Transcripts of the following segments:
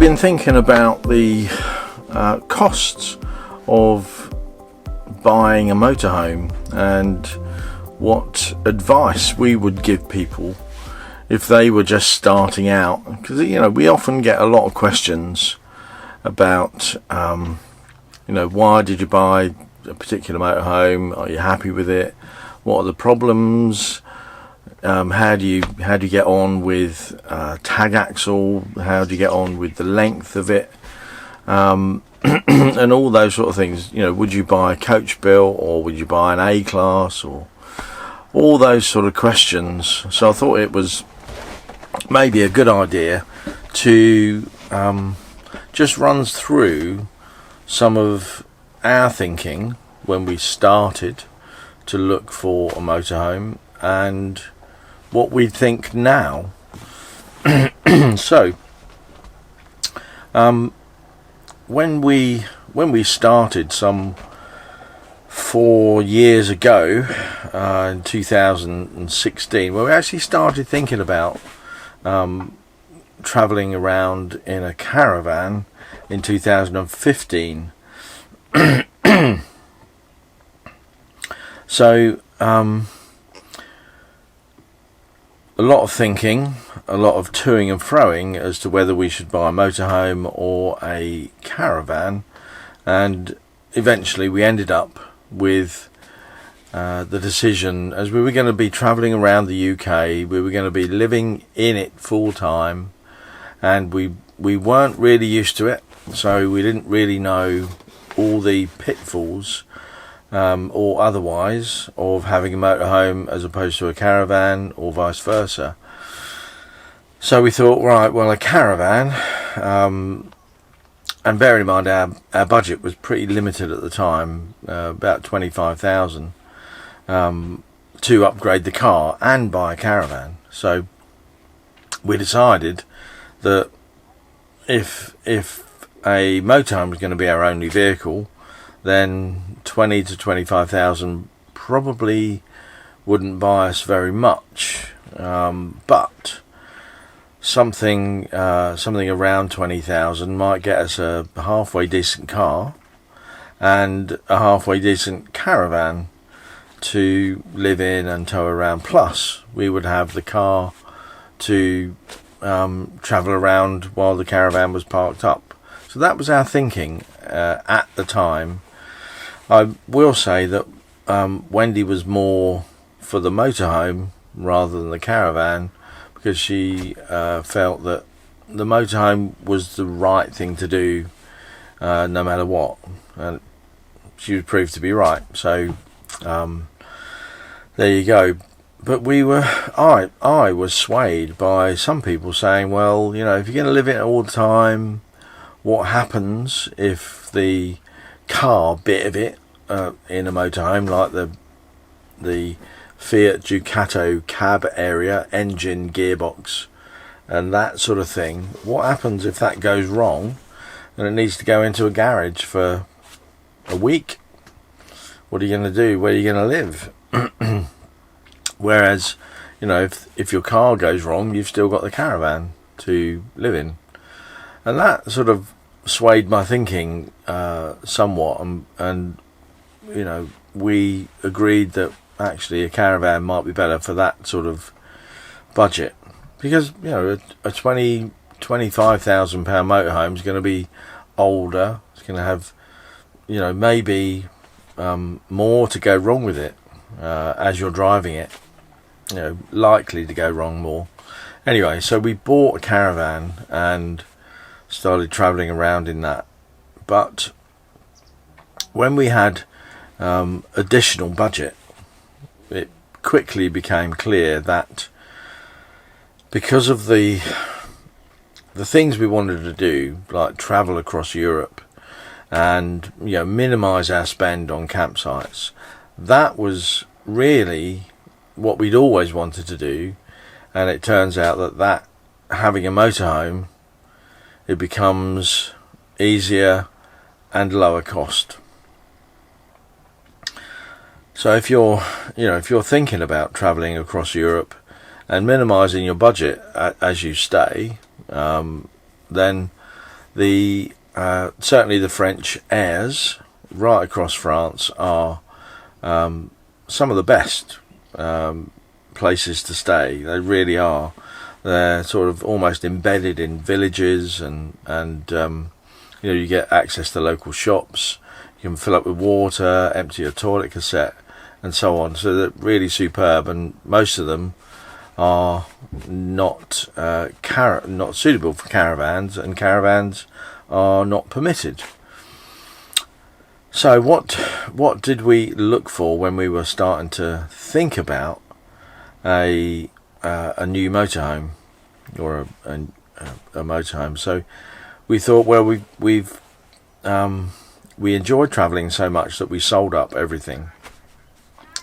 been thinking about the costs of buying a motorhome and what advice we would give people if they were just starting out, because we often get a lot of questions about why did you buy a particular motorhome, are you happy with it, what are the problems, how do you get on with tag axle, how do you get on with the length of it, and all those sort of things. Would you buy a coach built or would you buy an A-class, or all those sort of questions. So I thought it was maybe a good idea to just run through some of our thinking when we started to look for a motorhome and what we think now. So when we started some 4 years ago, in 2016, well, we actually started thinking about travelling around in a caravan in 2015. So a lot of thinking, a lot of toing and froing as to whether we should buy a motorhome or a caravan, and eventually we ended up with the decision, as we were going to be travelling around the UK, we were going to be living in it full time, and we weren't really used to it, so we didn't really know all the pitfalls or otherwise of having a motorhome as opposed to a caravan, or vice versa. So we thought, right, well, a caravan, and bear in mind our budget was pretty limited at the time, about 25,000, to upgrade the car and buy a caravan. So we decided that if a motorhome was going to be our only vehicle, then 20 to 25,000 probably wouldn't buy us very much, but something around 20,000 might get us a halfway decent car and a halfway decent caravan to live in and tow around. Plus we would have the car to travel around while the caravan was parked up. So that was our thinking at the time. I will say that Wendy was more for the motorhome rather than the caravan, because she felt that the motorhome was the right thing to do no matter what, and she was proved to be right. So there you go. But I was swayed by some people saying, well, if you're going to live in it all the time, what happens if the car bit of it in a motorhome, like the Fiat Ducato cab area, engine, gearbox and that sort of thing, what happens if that goes wrong and it needs to go into a garage for a week? What are you going to do? Where are you going to live? Whereas, if your car goes wrong, you've still got the caravan to live in. And that sort of swayed my thinking somewhat, and we agreed that actually a caravan might be better for that sort of budget, because a £25,000 motorhome is going to be older. It's going to have maybe more to go wrong with it as you're driving it, likely to go wrong more. Anyway, so we bought a caravan and started travelling around in that. But when we had additional budget, it quickly became clear that because of the things we wanted to do, like travel across Europe and minimise our spend on campsites, that was really what we'd always wanted to do. And it turns out that having a motorhome, it becomes easier and lower cost. So if you're thinking about travelling across Europe and minimising your budget as you stay, then The certainly the French airs right across France are some of the best places to stay. They really are. They're sort of almost embedded in villages, and you get access to local shops. You can fill up with water, empty your toilet cassette, and so on. So they're really superb, and most of them are not not suitable for caravans, and caravans are not permitted. So what did we look for when we were starting to think about a new motorhome, or a motorhome? So we thought, well, we enjoyed travelling so much that we sold up everything,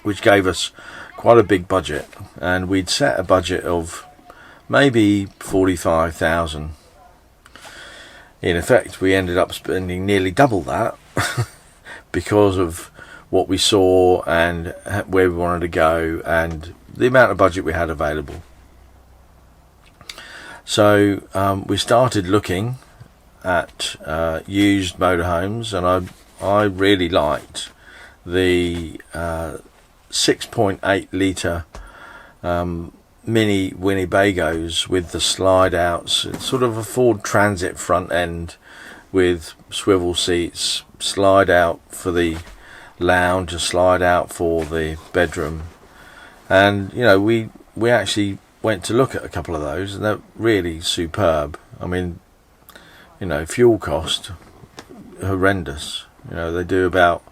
which gave us quite a big budget, and we'd set a budget of maybe 45,000. In effect, we ended up spending nearly double that because of what we saw and where we wanted to go and the amount of budget we had available. So we started looking at used motorhomes, and I really liked the 6.8 litre mini Winnebagos with the slide outs. It's sort of a Ford Transit front end with swivel seats, slide out for the lounge, a slide out for the bedroom. And we actually went to look at a couple of those, and they're really superb. I mean, fuel cost horrendous. They do about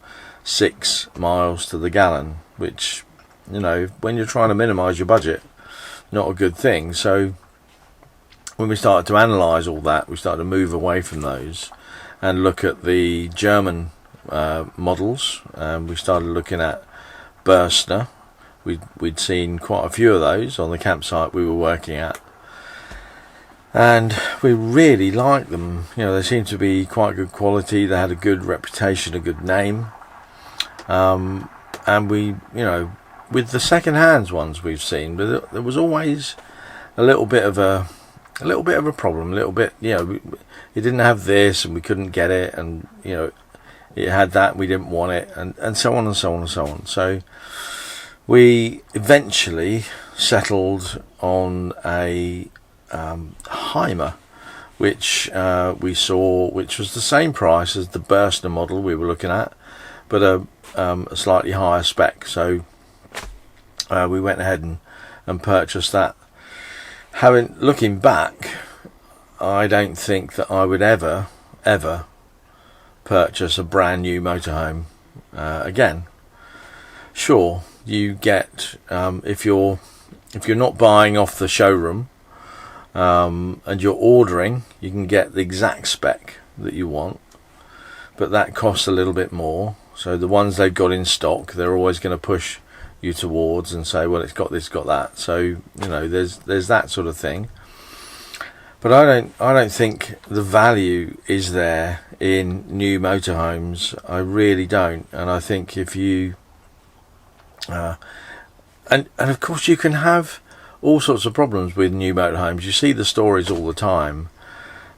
6 miles to the gallon, which, when you're trying to minimise your budget, not a good thing. So when we started to analyse all that, we started to move away from those and look at the German models. We started looking at Bürstner. We'd seen quite a few of those on the campsite we were working at, and we really liked them. They seemed to be quite good quality. They had a good reputation, a good name. And we, with the second-hand ones we've seen, but there was always a little bit of a problem. A little bit, it didn't have this, and we couldn't get it, and it had that, and we didn't want it, and so on and so on and so on. So we eventually settled on a Heimer, which we saw, which was the same price as the Bürstner model we were looking at, but a slightly higher spec. So we went ahead and purchased that. Looking back, I don't think that I would ever purchase a brand new motorhome again. Sure, you get if you're not buying off the showroom and you're ordering, you can get the exact spec that you want, but that costs a little bit more. So the ones they've got in stock, they're always going to push you towards and say, well, it's got this, got that. So there's that sort of thing. But I don't think the value is there in new motorhomes. I really don't. And I think if you and of course you can have all sorts of problems with new motorhomes. You see the stories all the time.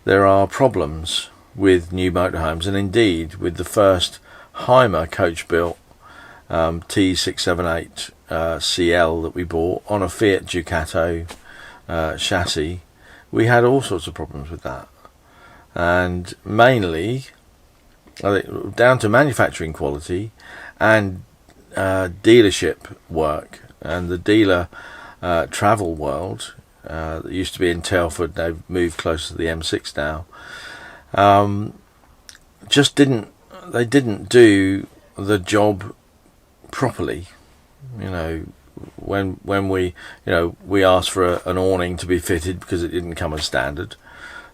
There are problems with new motorhomes, and indeed with the first Heimer coach built T678 CL that we bought on a Fiat Ducato chassis, we had all sorts of problems with that, and mainly down to manufacturing quality and dealership work. And the dealer travel world that used to be in Telford, they've moved close to the M6 now, they didn't do the job properly. When we we asked for an awning to be fitted because it didn't come as standard,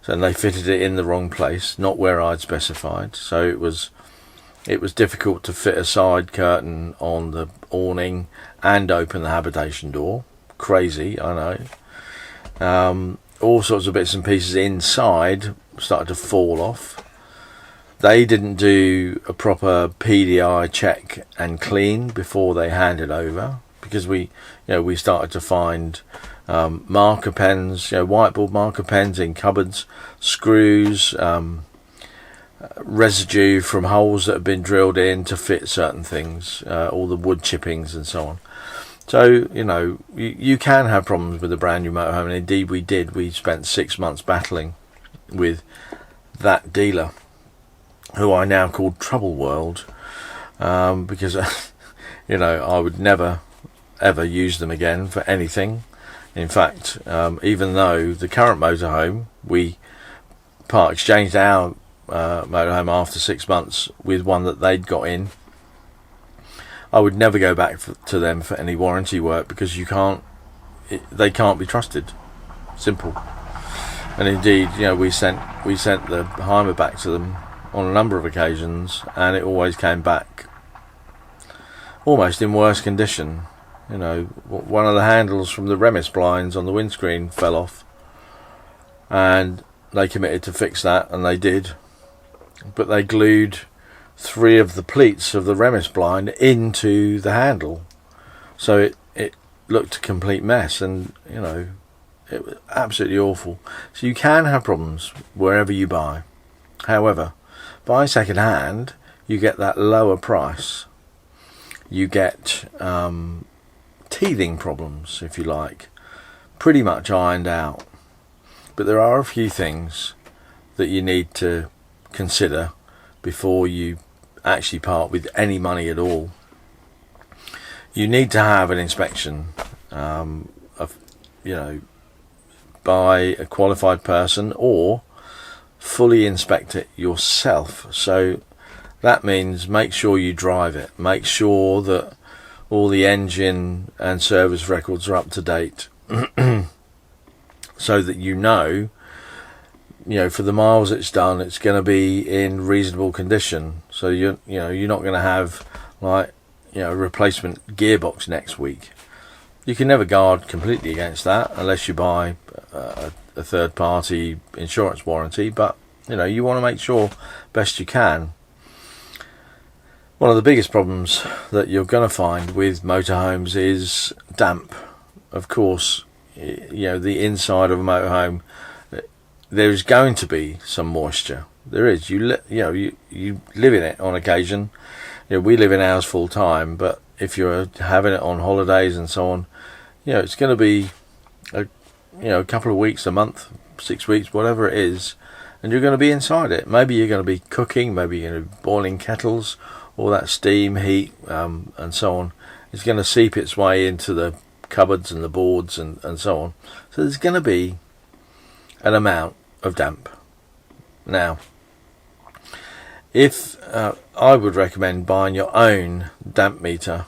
so they fitted it in the wrong place, not where I'd specified. So it was difficult to fit a side curtain on the awning and open the habitation door. Crazy, I know. All sorts of bits and pieces inside started to fall off. They didn't do a proper PDI check and clean before they handed over, because we started to find marker pens, whiteboard marker pens in cupboards, screws, residue from holes that have been drilled in to fit certain things, all the wood chippings and so on. So, you can have problems with a brand new motorhome, and indeed we did. We spent 6 months battling with that dealer, who I now call Trouble World, because, I would never, ever use them again for anything. In fact, even though the current motorhome, we part exchanged our motorhome after 6 months with one that they'd got in, I would never go back to them for any warranty work, because they can't be trusted. Simple. And indeed, we sent the Heimer back to them on a number of occasions, and it always came back almost in worse condition. One of the handles from the Remis blinds on the windscreen fell off, and they committed to fix that, and they did, but they glued 3 of the pleats of the Remis blind into the handle, so it looked a complete mess, and it was absolutely awful. So you can have problems wherever you buy. However, buying second hand, you get that lower price. You get teething problems, if you like, pretty much ironed out. But there are a few things that you need to consider before you actually part with any money at all. You need to have an inspection by a qualified person, or fully inspect it yourself. So that means make sure you drive it, make sure that all the engine and service records are up to date, so that for the miles it's done, it's going to be in reasonable condition. So you're not going to have a replacement gearbox next week. You can never guard completely against that unless you buy a third party insurance warranty, but you want to make sure best you can. One of the biggest problems that you're going to find with motorhomes is damp. Of course, the inside of a motorhome, there is going to be some moisture. There is. You live in it on occasion. We live in ours full time, but if you're having it on holidays and so on, it's going to be a couple of weeks, a month, 6 weeks, whatever it is, and you're going to be inside it. Maybe you're going to be cooking, maybe you're going to be boiling kettles, all that steam, heat, and so on. It's going to seep its way into the cupboards and the boards and so on. So there's going to be an amount of damp. Now, if I would recommend buying your own damp meter,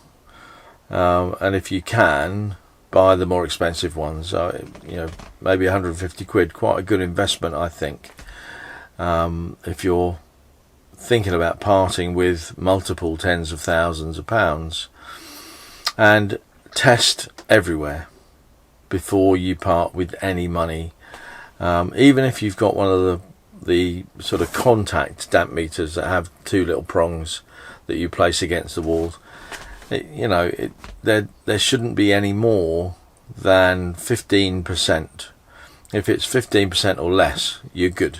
and if you can, buy the more expensive ones. Maybe 150 quid, quite a good investment, I think. If you're thinking about parting with multiple tens of thousands of pounds, and test everywhere before you part with any money. Even if you've got one of the sort of contact damp meters that have 2 little prongs that you place against the walls, there shouldn't be any more than 15%. If it's 15% or less, you're good.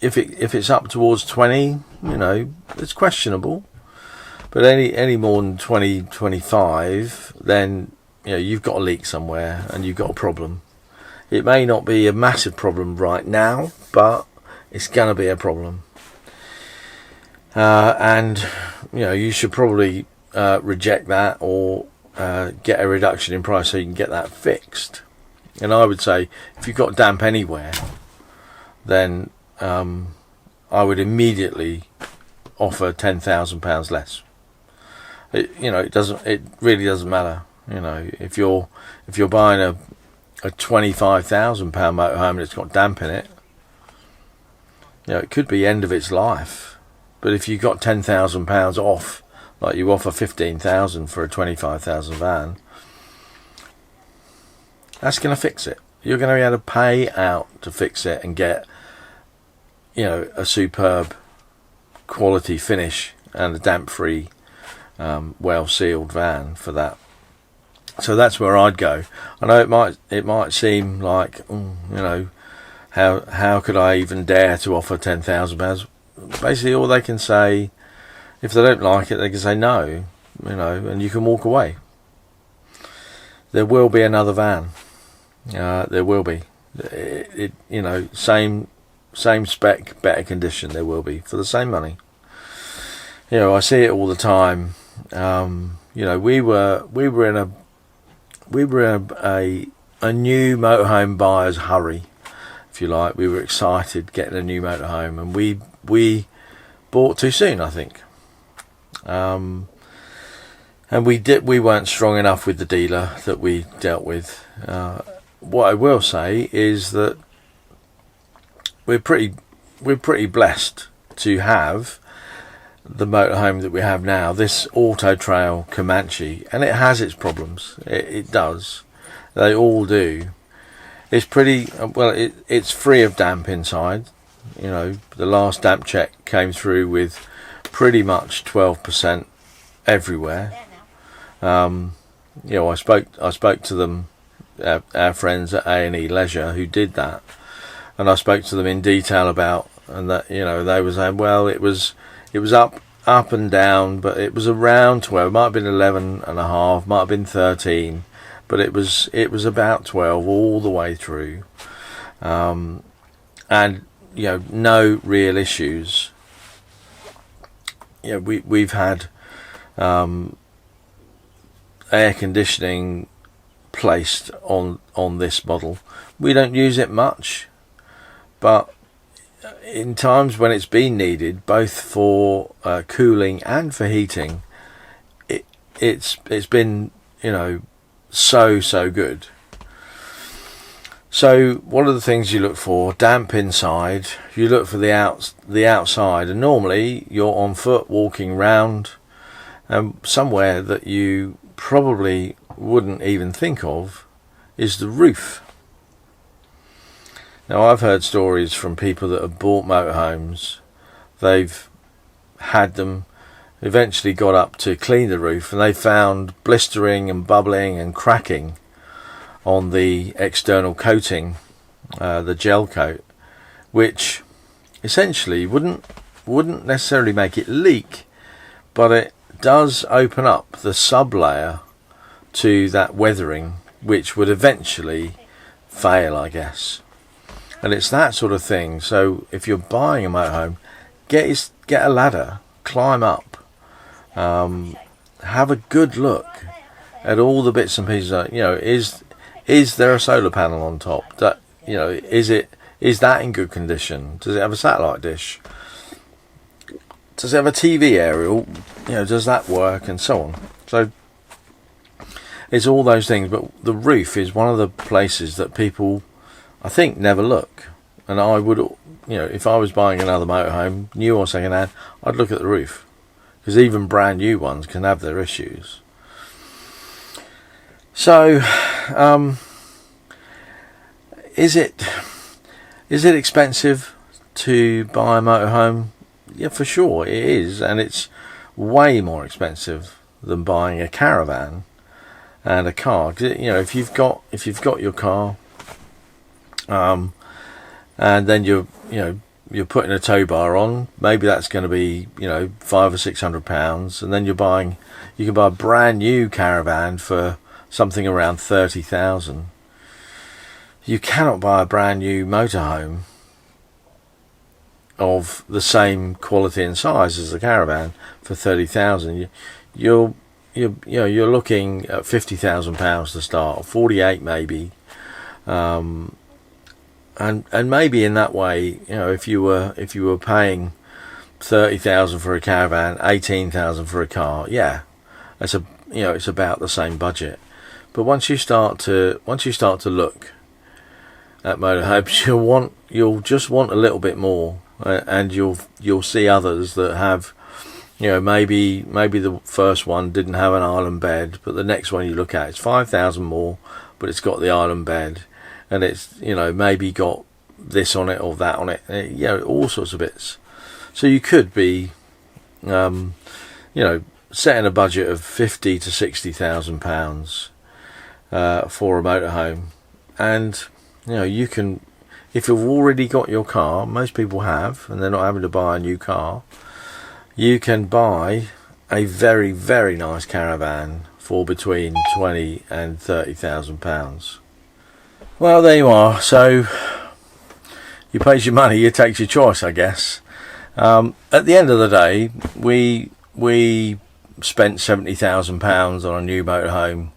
If it's up towards 20, it's questionable. But any more than 20, 25, then you've got a leak somewhere and you've got a problem. It may not be a massive problem right now, but it's going to be a problem. And you should probably reject that, or get a reduction in price so you can get that fixed. And I would say, if you've got damp anywhere, then I would immediately offer £10,000 less. It really doesn't matter. If you're buying a £25,000 motorhome and it's got damp in it, it could be end of its life. But if you got £10,000 off, like you offer £15,000 for a £25,000 van, that's going to fix it. You're going to be able to pay out to fix it and get a superb quality finish and a damp free well sealed van for that. So that's where I'd go. I know it might seem like, how could I even dare to offer £10,000? Basically, all they can say, if they don't like it, they can say no, and you can walk away. There will be another van. There will be. Same spec, better condition. There will be for the same money. I see it all the time. We were in a new motorhome buyer's hurry, if you like. We were excited getting a new motorhome, and we bought too soon, I think. And we weren't strong enough with the dealer that we dealt with. What I will say is that we're pretty blessed to have the motorhome that we have now, this Auto Trail Comanche, and it has its problems. It does. They all do. It's pretty well. It's free of damp inside. The last damp check came through with pretty much 12% everywhere. I spoke to them, our friends at A&E Leisure who did that, and I spoke to them in detail about, and that they were saying, well, it was up and down, but it was around 12. It might have been 11.5, might have been 13, but it was about 12 all the way through, and no real issues. We've had air conditioning placed on this model. We don't use it much, but in times when it's been needed, both for cooling and for heating, it's been so good. So what are the things you look for? Damp inside. You look for the outside, and normally you're on foot walking round, somewhere that you probably wouldn't even think of is the roof. Now, I've heard stories from people that have bought motorhomes. They've had them, eventually got up to clean the roof, and they found blistering and bubbling and cracking on the external coating, the gel coat, which essentially wouldn't necessarily make it leak, but it does open up the sub-layer to that weathering, which would eventually fail, I guess. And it's that sort of thing. So if you're buying a motorhome, get a ladder, climb up, have a good look at all the bits and pieces. Is there a solar panel on top? That is that in good condition? Does it have a satellite dish? Does it have a TV aerial? Does that work? And so on. So it's all those things. But the roof is one of the places that people, I think, never look. And I would, if I was buying another motorhome, new or second hand, I'd look at the roof, because even brand new ones can have their issues. So, is it expensive to buy a motorhome? Yeah, for sure it is, and it's way more expensive than buying a caravan and a car. 'Cause, if you've got your car, and then you're putting a tow bar on, maybe that's going to be £500 or £600, and then you can buy a brand new caravan for something around 30,000. You cannot buy a brand new motorhome of the same quality and size as the caravan for 30,000. You're looking at £50,000 to start, or 48 maybe. And maybe in that way, if you were paying 30,000 for a caravan, 18,000 for a car, it's about the same budget. But once you start to look at motorhomes, you'll just want a little bit more, and you'll see others that have, maybe the first one didn't have an island bed, but the next one you look at, it's 5,000 more, but it's got the island bed. And it's, maybe got this on it or that on it, all sorts of bits. So you could be, setting a budget of £50,000 to £60,000 for a motorhome. And you know, you can, if you've already got your car, most people have, and they're not having to buy a new car, you can buy a very, very nice Caravan for between 20 and 30,000 pounds. Well, there you are. So you pays your money, you takes your choice, I guess. At the end of the day, we spent £70,000 on a new motorhome,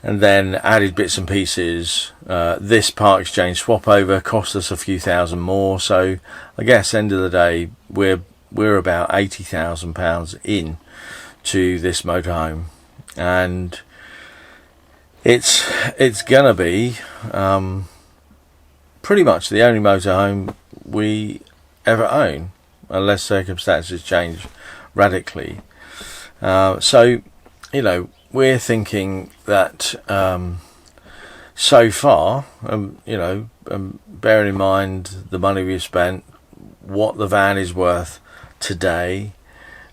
and then added bits and pieces. This part exchange swap over cost us a few thousand more. So I guess end of the day, we're about £80,000 in to this motorhome, and it's gonna be pretty much the only motorhome we ever own, unless circumstances change radically. So you know, we're thinking that so far, you know, bearing in mind the money we've spent, what the van is worth today,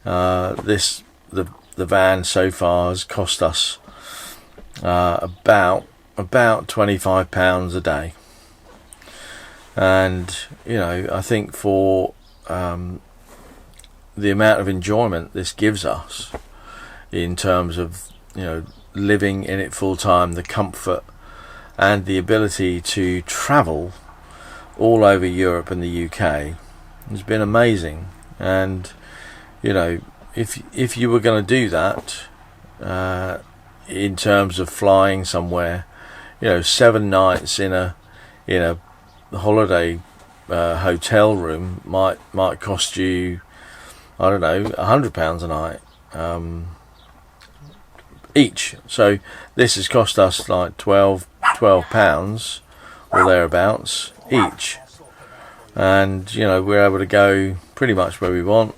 the van so far has cost us about £25 a day. And you know, I think for the amount of enjoyment this gives us in terms of, you know, living in it full time, the comfort and the ability to travel all over Europe and the UK has been amazing. And you know, if you were going to do that in terms of flying somewhere, you know, 7 nights in a holiday hotel room might cost you, I don't know, £100 a night each. So this has cost us like £12 or thereabouts each, and you know, we're able to go pretty much where we want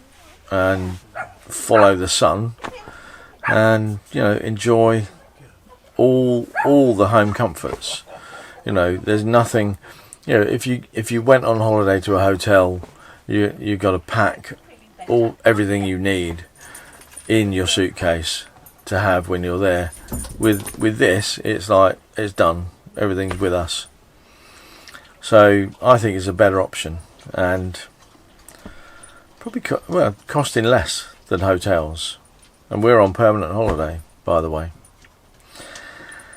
and follow the sun, and you know, enjoy all the home comforts. You know, there's nothing, you know, if you went on holiday to a hotel, you got to pack everything you need in your suitcase to have when you're there. With this, it's like, it's done, everything's with us. So I think it's a better option, and probably costing less than hotels, and we're on permanent holiday, by the way.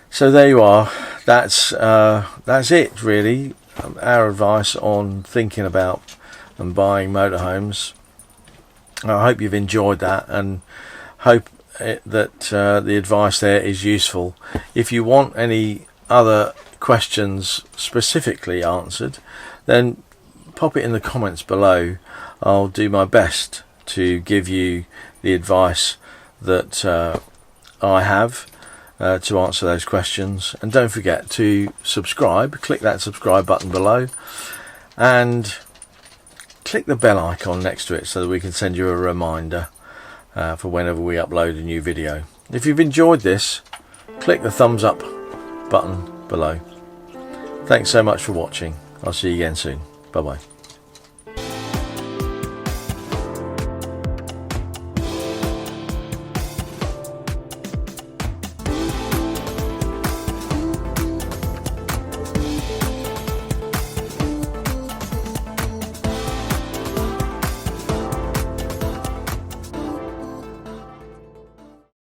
So there you are. That's it really. Our advice on thinking about and buying motorhomes. I hope you've enjoyed that, and hope that the advice there is useful. If you want any other questions specifically answered, then pop it in the comments below. I'll do my best to give you the advice that I have to answer those questions. And don't forget to subscribe. Click that subscribe button below, and click the bell icon next to it so that we can send you a reminder for whenever we upload a new video. If you've enjoyed this, click the thumbs up button below. Thanks so much for watching. I'll see you again soon. Bye bye.